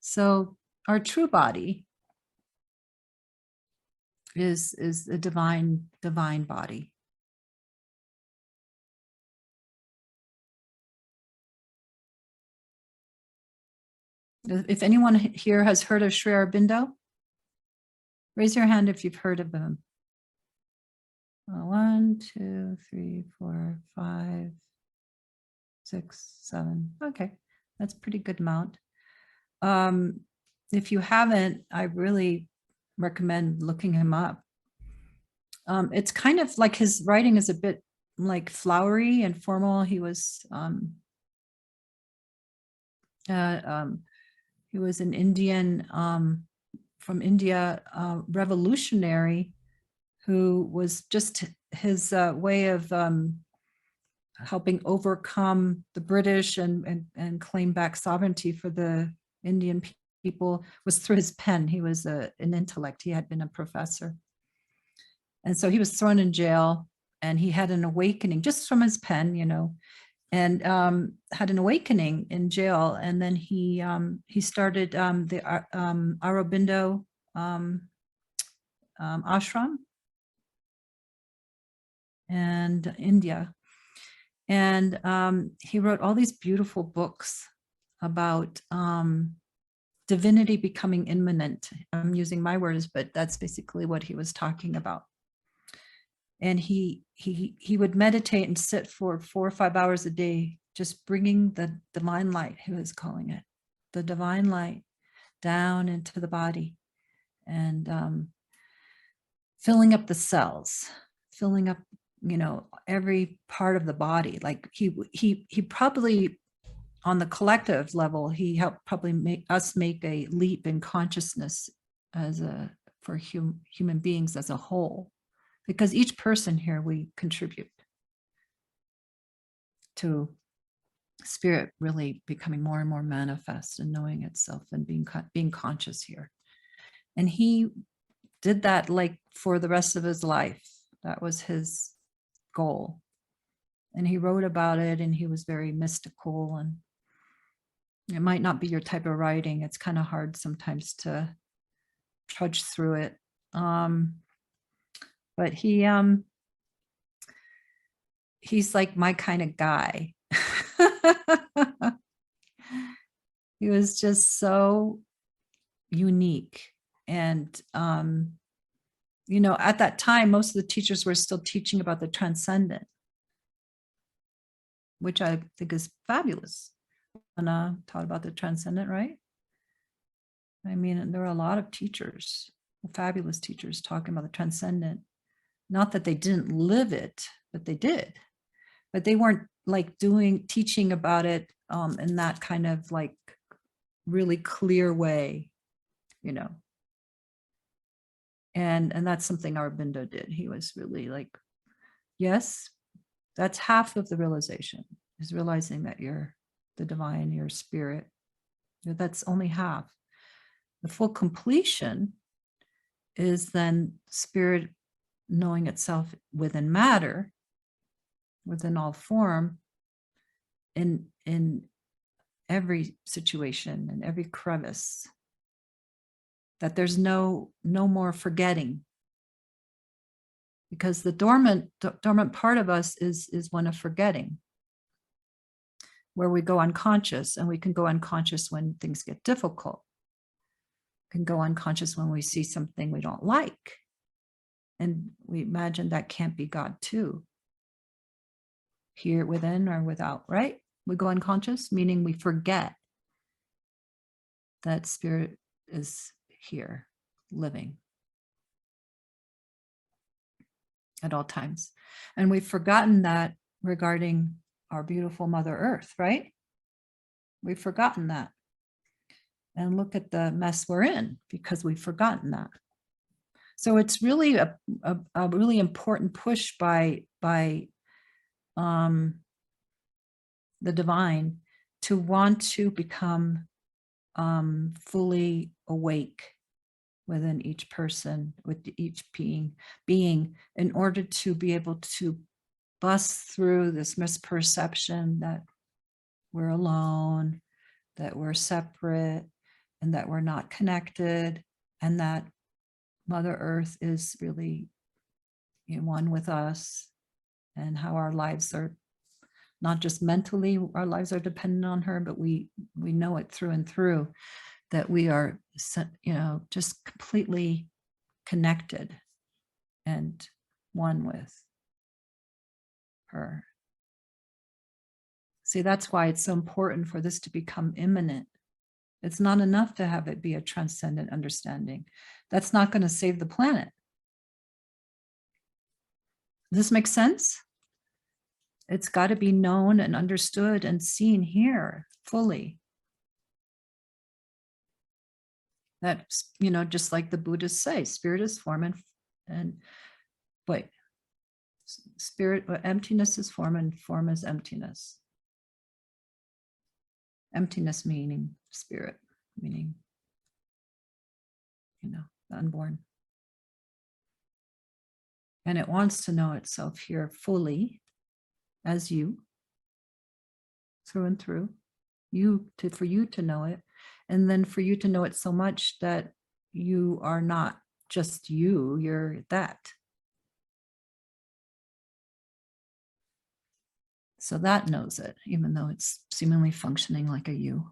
So our true body is the divine body. If anyone here has heard of Sri Aurobindo, raise your hand if you've heard of him. 1, 2, 3, 4, 5, 6, 7. Okay, that's a pretty good amount. If you haven't, I really recommend looking him up. It's kind of like his writing is a bit like flowery and formal. He was an Indian from India, revolutionary, who was just his way of helping overcome the British and claim back sovereignty for the Indian people was through his pen. He was an intellect. He had been a professor. And so he was thrown in jail, and he had an awakening just from his pen, you know, and had an awakening in jail. And then he started the Aurobindo ashram and India. And he wrote all these beautiful books about divinity becoming immanent. I'm using my words, but that's basically what he was talking about. And he would meditate and sit for 4 or 5 hours a day, just bringing the divine light, he was calling it, the divine light down into the body, and filling up the cells, filling up, you know, every part of the body. Like he probably, on the collective level, he helped probably make a leap in consciousness for human beings as a whole. Because each person here, we contribute to spirit really becoming more and more manifest and knowing itself and being conscious here. And he did that like for the rest of his life. That was his goal. And he wrote about it, and he was very mystical, and it might not be your type of writing. It's kind of hard sometimes to trudge through it. But he's like my kind of guy. He was just so unique. And, you know, at that time, most of the teachers were still teaching about the transcendent, which I think is fabulous. And taught about the transcendent, right? I mean, there were a lot of teachers, fabulous teachers, talking about the transcendent. Not that they didn't live it, but they did. But they weren't like teaching about it in that kind of like really clear way, you know. And that's something Aurobindo did. He was really like, yes, that's half of the realization, is realizing that you're the divine, your spirit. That's only half. The full completion is then spirit knowing itself within matter, within all form, in every situation, in every crevice, that there's no more forgetting, because the dormant part of us is one of forgetting, where we go unconscious, and we can go unconscious when things get difficult, can go unconscious when we see something we don't like. And we imagine that can't be God too, here within or without, right? We go unconscious, meaning we forget that spirit is here, living at all times. And we've forgotten that regarding our beautiful Mother Earth, right? We've forgotten that. And look at the mess we're in because we've forgotten that. So it's really a really important push by the divine to want to become fully awake within each person, with each being, in order to be able to bust through this misperception that we're alone, that we're separate, and that we're not connected, and that Mother Earth is really one with us, and how our lives are not just mentally, our lives are dependent on her, but we know it through and through, that we are, just completely connected and one with her. See, that's why it's so important for this to become immanent. It's not enough to have it be a transcendent understanding. That's not going to save the planet. Does this make sense? It's got to be known and understood and seen here fully. That's, just like the Buddhists say, spirit is form and wait, spirit, emptiness is form and form is emptiness. Emptiness meaning spirit, meaning, the unborn. And it wants to know itself here fully as you, through and through, for you to know it, and then for you to know it so much that you are not just you, you're that. So that knows it, even though it's seemingly functioning like a you.